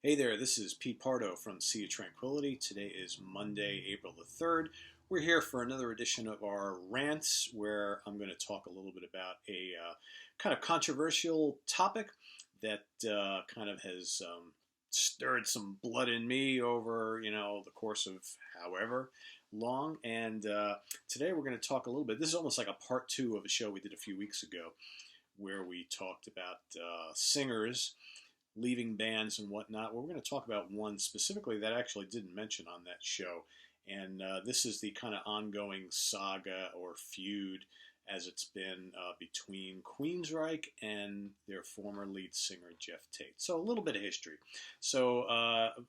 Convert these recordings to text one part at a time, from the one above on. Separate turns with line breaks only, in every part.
Hey there, this is Pete Pardo from Sea of Tranquility. Today is Monday, April the 3rd. We're here for another edition of our rants where I'm going to talk a little bit about a kind of controversial topic that kind of has stirred some blood in me over, the course of however long. And today we're going to talk a little bit. This is almost like a part two of a show we did a few weeks ago where we talked about singers leaving bands and whatnot. Well, we're going to talk about one specifically that I actually didn't mention on that show. And this is the kind of ongoing saga or feud as it's been between Queensryche and their former lead singer, Geoff Tate. So a little bit of history. So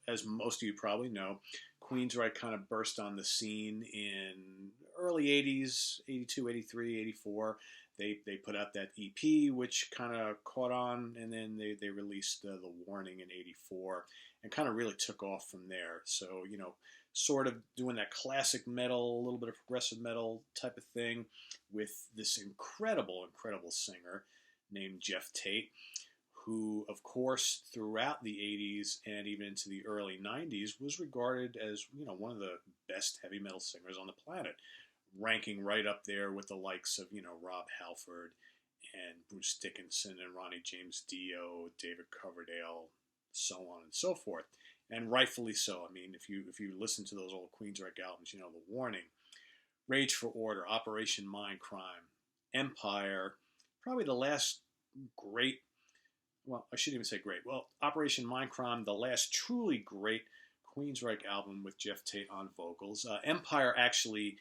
as most of you probably know, Queensryche kind of burst on the scene in early 80s, 82, 83, 84. They put out that EP, which kind of caught on, and then they released The Warning in 84 and kind of really took off from there. So, sort of doing that classic metal, a little bit of progressive metal type of thing with this incredible, incredible singer named Geoff Tate, who, of course, throughout the 80s and even into the early 90s was regarded as, one of the best heavy metal singers on the planet, ranking right up there with the likes of, Rob Halford and Bruce Dickinson and Ronnie James Dio, David Coverdale, so on and so forth. And rightfully so. I mean, if you listen to those old Queensryche albums, The Warning, Rage for Order, Operation Mindcrime, Empire, probably the last great, well, I shouldn't even say great. Well, Operation Mindcrime, the last truly great Queensryche album with Geoff Tate on vocals. Empire actually,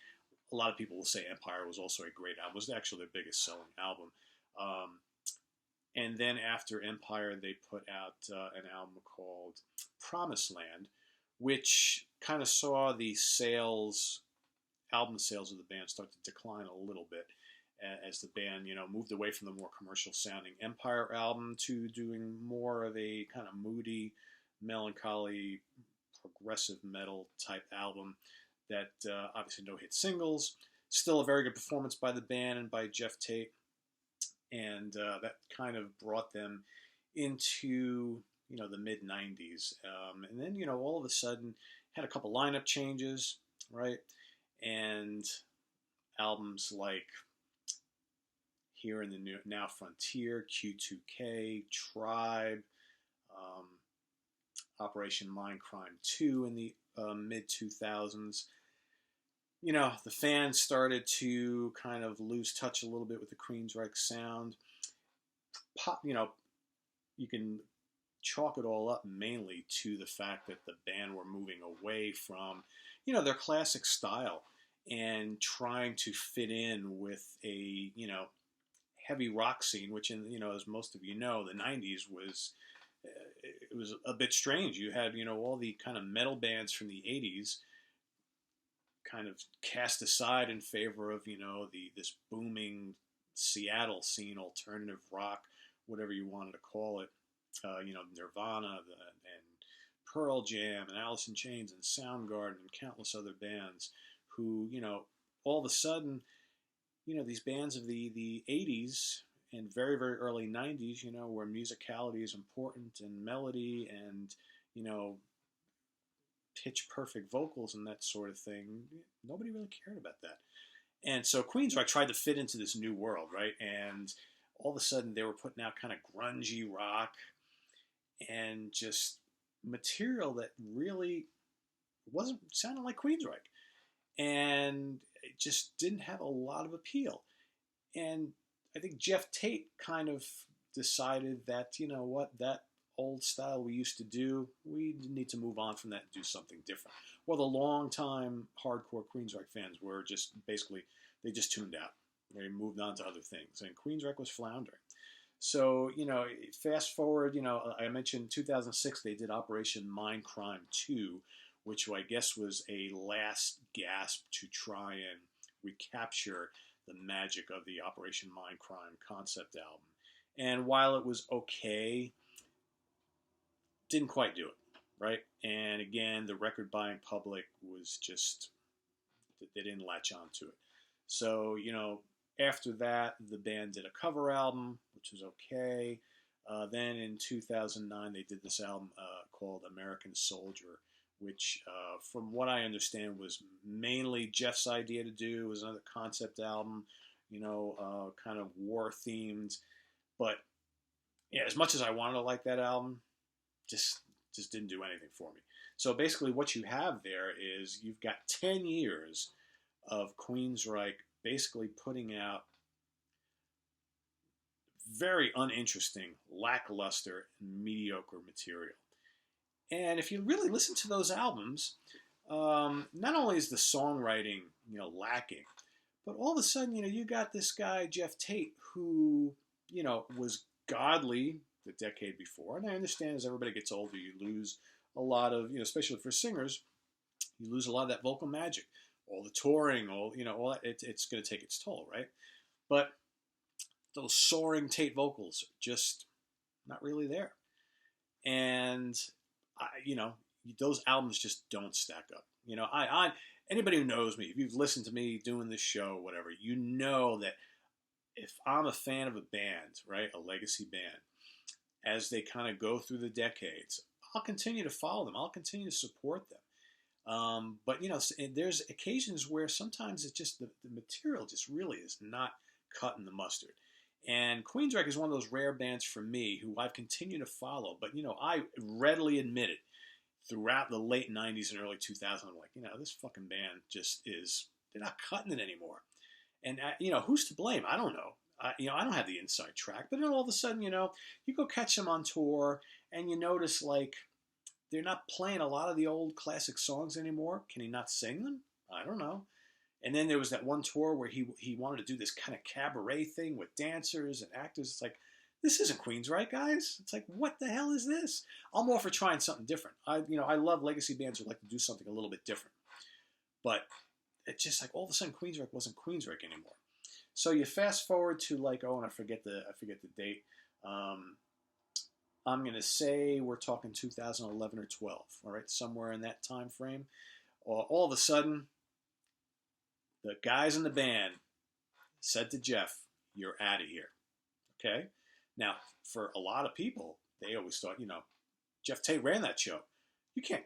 a lot of people will say Empire was also a great album. It was actually their biggest selling album. And then after Empire, they put out an album called Promised Land, which kind of saw the album sales of the band start to decline a little bit as the band, moved away from the more commercial sounding Empire album to doing more of a kind of moody, melancholy, progressive metal type album that obviously no hit singles. Still a very good performance by the band and by Geoff Tate. And that kind of brought them into, the mid-90s. And then, all of a sudden, had a couple lineup changes, right? And albums like Here in the Now Frontier, Q2K, Tribe, Operation Mindcrime 2 in the mid-2000s. The fans started to kind of lose touch a little bit with the Queensryche sound. Pop, you can chalk it all up mainly to the fact that the band were moving away from, their classic style and trying to fit in with a, heavy rock scene, which as most of you know, the 90s was, it was a bit strange. You had, all the kind of metal bands from the 80s kind of cast aside in favor of this booming Seattle scene, alternative rock, whatever you wanted to call it. Nirvana and Pearl Jam and Alice in Chains and Soundgarden and countless other bands who all of a sudden these bands of the 80s and very, very early 90s, where musicality is important and melody and pitch perfect vocals and that sort of thing, nobody really cared about that. And so Queensryche tried to fit into this new world, right? And all of a sudden they were putting out kind of grungy rock and just material that really wasn't sounding like Queensryche. And it just didn't have a lot of appeal. And I think Geoff Tate kind of decided that, that old style we used to do, we need to move on from that and do something different. Well, the long-time hardcore Queensryche fans were just basically, they just tuned out. They moved on to other things, and Queensryche was floundering. So, fast forward, I mentioned 2006, they did Operation Mindcrime 2, which I guess was a last gasp to try and recapture the magic of the Operation Mindcrime concept album. And while it was okay, didn't quite do it, right? And again, the record buying public was just, they didn't latch on to it. So, after that, the band did a cover album, which was okay. Then in 2009, they did this album called American Soldier, which, from what I understand, was mainly Geoff's idea to do. It was another concept album, kind of war themed. But yeah, as much as I wanted to like that album, just didn't do anything for me. So basically, what you have there is you've got 10 years of Queensryche basically putting out very uninteresting, lackluster, and mediocre material. And if you really listen to those albums, not only is the songwriting, lacking, but all of a sudden, you got this guy, Geoff Tate, who, was godly the decade before. And I understand as everybody gets older, you lose a lot of, especially for singers, you lose a lot of that vocal magic. All the touring, all that, it's going to take its toll, right? But those soaring Tate vocals are just not really there. And those albums just don't stack up. I anybody who knows me, if you've listened to me doing this show, whatever, you know that if I'm a fan of a band, right, a legacy band, as they kind of go through the decades, I'll continue to follow them. I'll continue to support them. But there's occasions where sometimes it's just the material just really is not cutting the mustard. And Queensryche is one of those rare bands for me who I've continued to follow. But, I readily admit it throughout the late 90s and early 2000s. I'm like, this fucking band just they're not cutting it anymore. And, who's to blame? I don't know. I don't have the inside track. But then all of a sudden, you go catch them on tour and you notice, like, they're not playing a lot of the old classic songs anymore. Can he not sing them? I don't know. And then there was that one tour where he wanted to do this kind of cabaret thing with dancers and actors. It's like, this isn't Queensryche, guys. It's like, what the hell is this? I'm all for trying something different. I love legacy bands who like to do something a little bit different. But it's just like all of a sudden Queensryche wasn't Queensryche anymore. So you fast forward to like, and I forget the date. I'm gonna say we're talking 2011 or 12. All right, somewhere in that time frame. All of a sudden, the guys in the band said to Geoff, "You're out of here." Okay. Now, for a lot of people, they always thought, Geoff Tate ran that show. You can't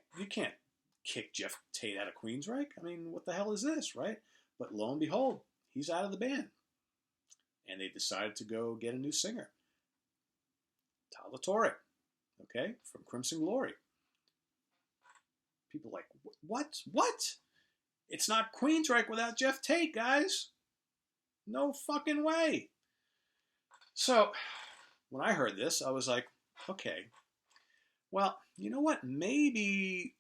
kick Geoff Tate out of Queensryche. I mean, what the hell is this, right? But lo and behold, he's out of the band. And they decided to go get a new singer. Torre, okay, from Crimson Glory. People like, what? It's not Queensryche without Geoff Tate, guys. No fucking way. So, when I heard this, I was like, okay, well, you know what? Maybe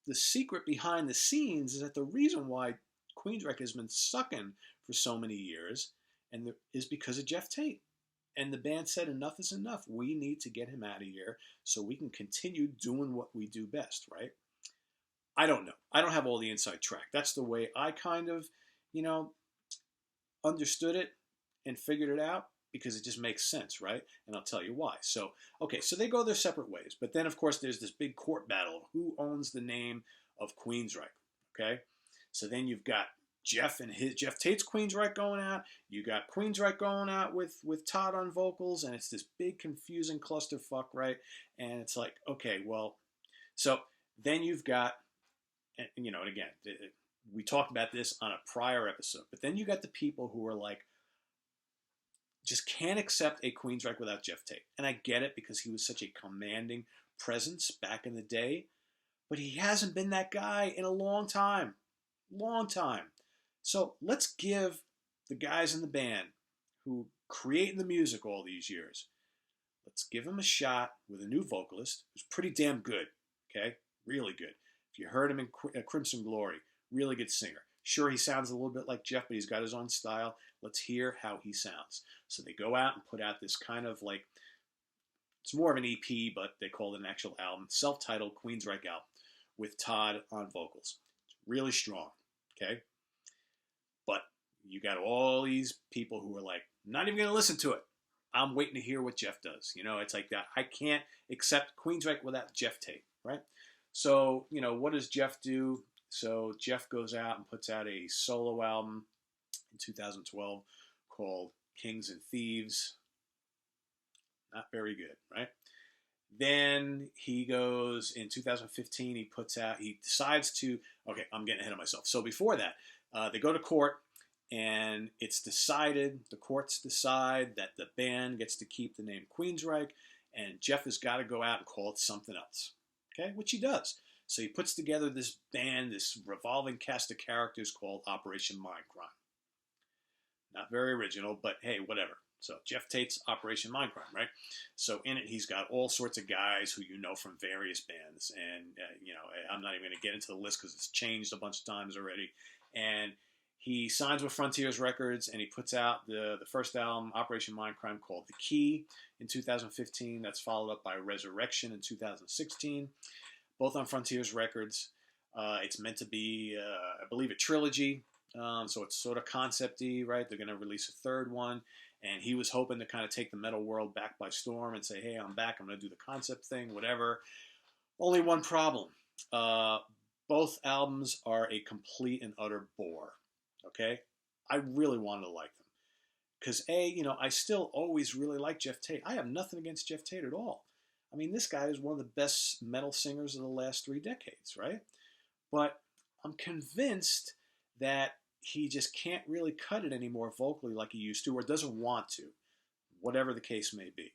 the secret behind the scenes is that the reason why Queensryche has been sucking for so many years is because of Geoff Tate. And the band said, enough is enough. We need to get him out of here so we can continue doing what we do best, right? I don't know. I don't have all the inside track. That's the way I kind of, understood it and figured it out because it just makes sense, right? And I'll tell you why. So, okay, so they go their separate ways. But then, of course, there's this big court battle of who owns the name of Queensryche, okay? So then you've got Geoff Tate's Queensryche going out. You got Queensryche going out with Todd on vocals, and it's this big confusing clusterfuck, right? And it's like, okay, well, so then you've got, and again, we talked about this on a prior episode, but then you got the people who are like, just can't accept a Queensryche without Geoff Tate. And I get it because he was such a commanding presence back in the day, but he hasn't been that guy in a long time. Long time. So let's give the guys in the band who created the music all these years, let's give them a shot with a new vocalist who's pretty damn good, okay? Really good. If you heard him in Crimson Glory, really good singer. Sure, he sounds a little bit like Geoff, but he's got his own style. Let's hear how he sounds. So they go out and put out this kind of like, it's more of an EP, but they call it an actual album, self-titled Queensryche album with Todd on vocals. It's really strong, okay? But you got all these people who are like, not even going to listen to it. I'm waiting to hear what Geoff does. It's like that. I can't accept Queensryche without Geoff Tate, right? So, what does Geoff do? So Geoff goes out and puts out a solo album in 2012 called Kings and Thieves. Not very good, right? Then he goes in 2015. He decides to. Okay, I'm getting ahead of myself. So before that, they go to court, and it's decided. The courts decide that the band gets to keep the name Queensryche, and Geoff has got to go out and call it something else. Okay, which he does. So he puts together this band, this revolving cast of characters called Operation Mindcrime. Not very original, but hey, whatever. So Geoff Tate's Operation Mindcrime, right? So in it, he's got all sorts of guys who you know from various bands. And, I'm not even going to get into the list because it's changed a bunch of times already. And he signs with Frontiers Records, and he puts out the first album, Operation Mindcrime, called The Key in 2015. That's followed up by Resurrection in 2016, both on Frontiers Records. It's meant to be, I believe, a trilogy. So it's sort of concept-y, right? They're going to release a third one. And he was hoping to kind of take the metal world back by storm and say, hey, I'm back. I'm going to do the concept thing, whatever. Only one problem. Both albums are a complete and utter bore. Okay? I really wanted to like them. Because, I still always really like Geoff Tate. I have nothing against Geoff Tate at all. I mean, this guy is one of the best metal singers of the last 3 decades, right? But I'm convinced that he just can't really cut it anymore vocally like he used to, or doesn't want to, whatever the case may be.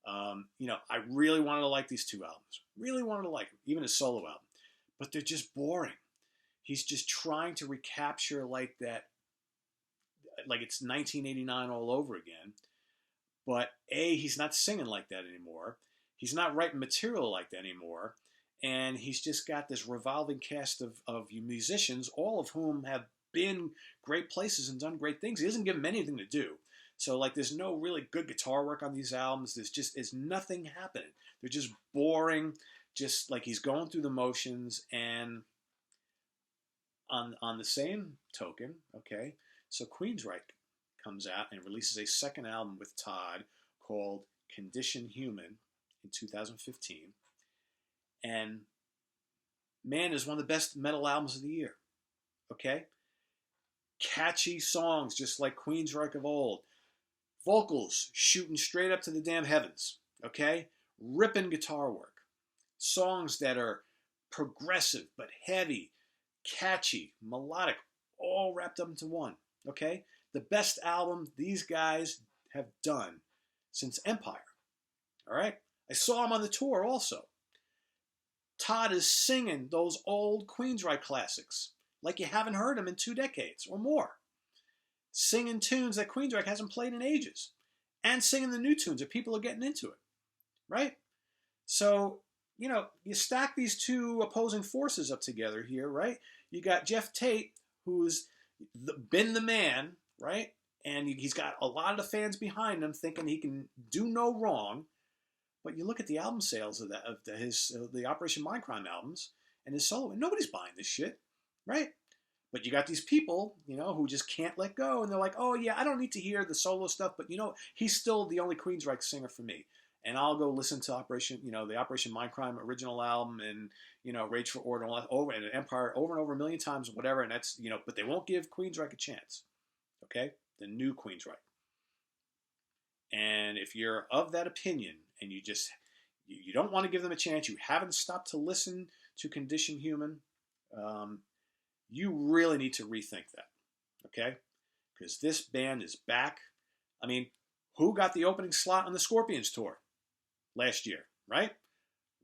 I really wanted to like these 2 albums. Really wanted to like them, even his solo album. But they're just boring. He's just trying to recapture like that, like it's 1989 all over again. But he's not singing like that anymore. He's not writing material like that anymore. And he's just got this revolving cast of musicians, all of whom have been great places and done great things. He doesn't give them anything to do. So, there's no really good guitar work on these albums. There's nothing happening. They're just boring, just like he's going through the motions. And on the same token, okay, so Queensryche comes out and releases a second album with Todd called Condition Human in 2015. And, man, is one of the best metal albums of the year. Okay? Catchy songs, just like Queensryche of old. Vocals shooting straight up to the damn heavens. Okay? Ripping guitar work. Songs that are progressive but heavy, catchy, melodic, all wrapped up into one. Okay? The best album these guys have done since Empire. All right? I saw him on the tour also. Todd is singing those old Queensryche classics like you haven't heard them in 2 decades or more. Singing tunes that Queensryche hasn't played in ages. And singing the new tunes that people are getting into it. Right? So, you stack these 2 opposing forces up together here, right? You got Geoff Tate, who's been the man, right? And he's got a lot of the fans behind him thinking he can do no wrong. But you look at the album sales of the Operation Mindcrime albums and his solo, and nobody's buying this shit. Right? But you got these people, who just can't let go. And they're like, oh, yeah, I don't need to hear the solo stuff. But, he's still the only Queensryche singer for me. And I'll go listen to the Operation Mindcrime original album and, Rage for Order and Empire over and over a million times, whatever. And that's, but they won't give Queensryche a chance. Okay? The new Queensryche. And if you're of that opinion and you don't want to give them a chance, you haven't stopped to listen to Condition Human, you really need to rethink that, okay? Because this band is back. I mean, who got the opening slot on the Scorpions tour last year, right?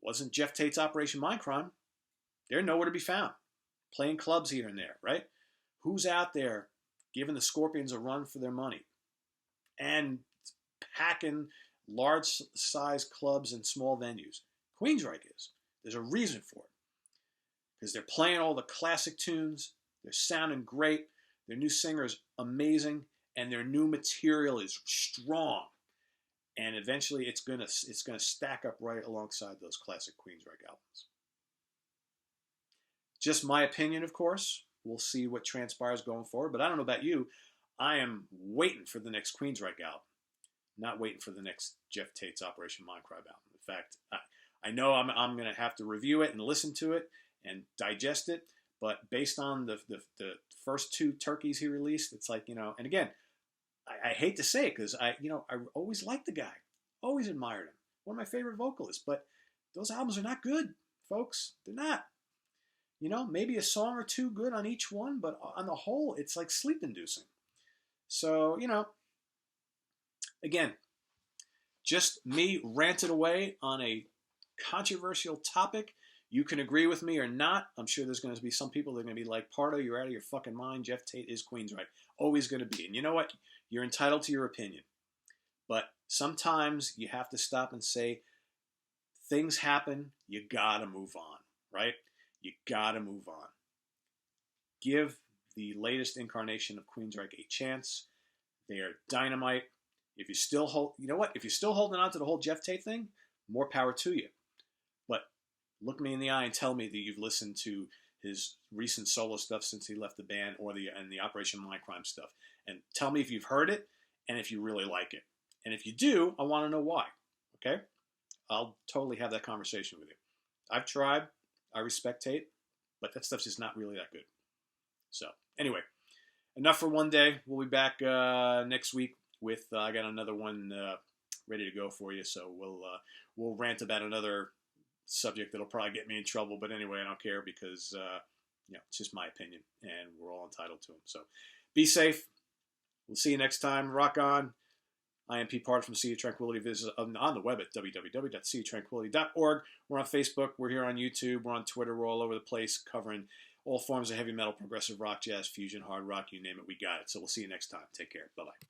Wasn't Geoff Tate's Operation Mindcrime. They're nowhere to be found, playing clubs here and there, right? Who's out there giving the Scorpions a run for their money and packing large-size clubs and small venues? Queensryche is. There's a reason for it. Because they're playing all the classic tunes, they're sounding great, their new singer is amazing, and their new material is strong. And eventually it's gonna stack up right alongside those classic Queensryche albums. Just my opinion, of course. We'll see what transpires going forward. But I don't know about you. I am waiting for the next Queensryche album. Not waiting for the next Geoff Tate's Operation Mindcrime album. In fact, I know I'm going to have to review it and listen to it and digest it. But based on the first 2 turkeys he released, it's like, and again, I hate to say it because I always liked the guy. Always admired him. One of my favorite vocalists. But those albums are not good, folks. They're not. You know, maybe a song or two good on each one, but on the whole, it's like sleep-inducing. So, you know, again, just me ranted away on a controversial topic. You can agree with me or not. I'm sure there's going to be some people that are going to be like, Pardo, you're out of your fucking mind. Geoff Tate is Queensryche. Always going to be. And you know what? You're entitled to your opinion. But sometimes you have to stop and say, things happen. You got to move on, right? You got to move on. Give the latest incarnation of Queensryche a chance. They are dynamite. If you still you know what? If you're still holding on to the whole Geoff Tate thing, more power to you. But look me in the eye and tell me that you've listened to his recent solo stuff since he left the band, or the Operation Mindcrime stuff, and tell me if you've heard it and if you really like it. And if you do, I want to know why. Okay? I'll totally have that conversation with you. I've tried. I respect Tate, but that stuff's just not really that good. So anyway, enough for one day. We'll be back next week with I got another one ready to go for you. So we'll rant about another subject that'll probably get me in trouble. But anyway, I don't care because it's just my opinion, and we're all entitled to them. So be safe. We'll see you next time. Rock on. I am Pete Pardo from Sea of Tranquility. Visit on the web at www.seaoftranquility.org. We're on Facebook. We're here on YouTube. We're on Twitter. We're all over the place covering all forms of heavy metal, progressive rock, jazz, fusion, hard rock, you name it. We got it. So we'll see you next time. Take care. Bye-bye.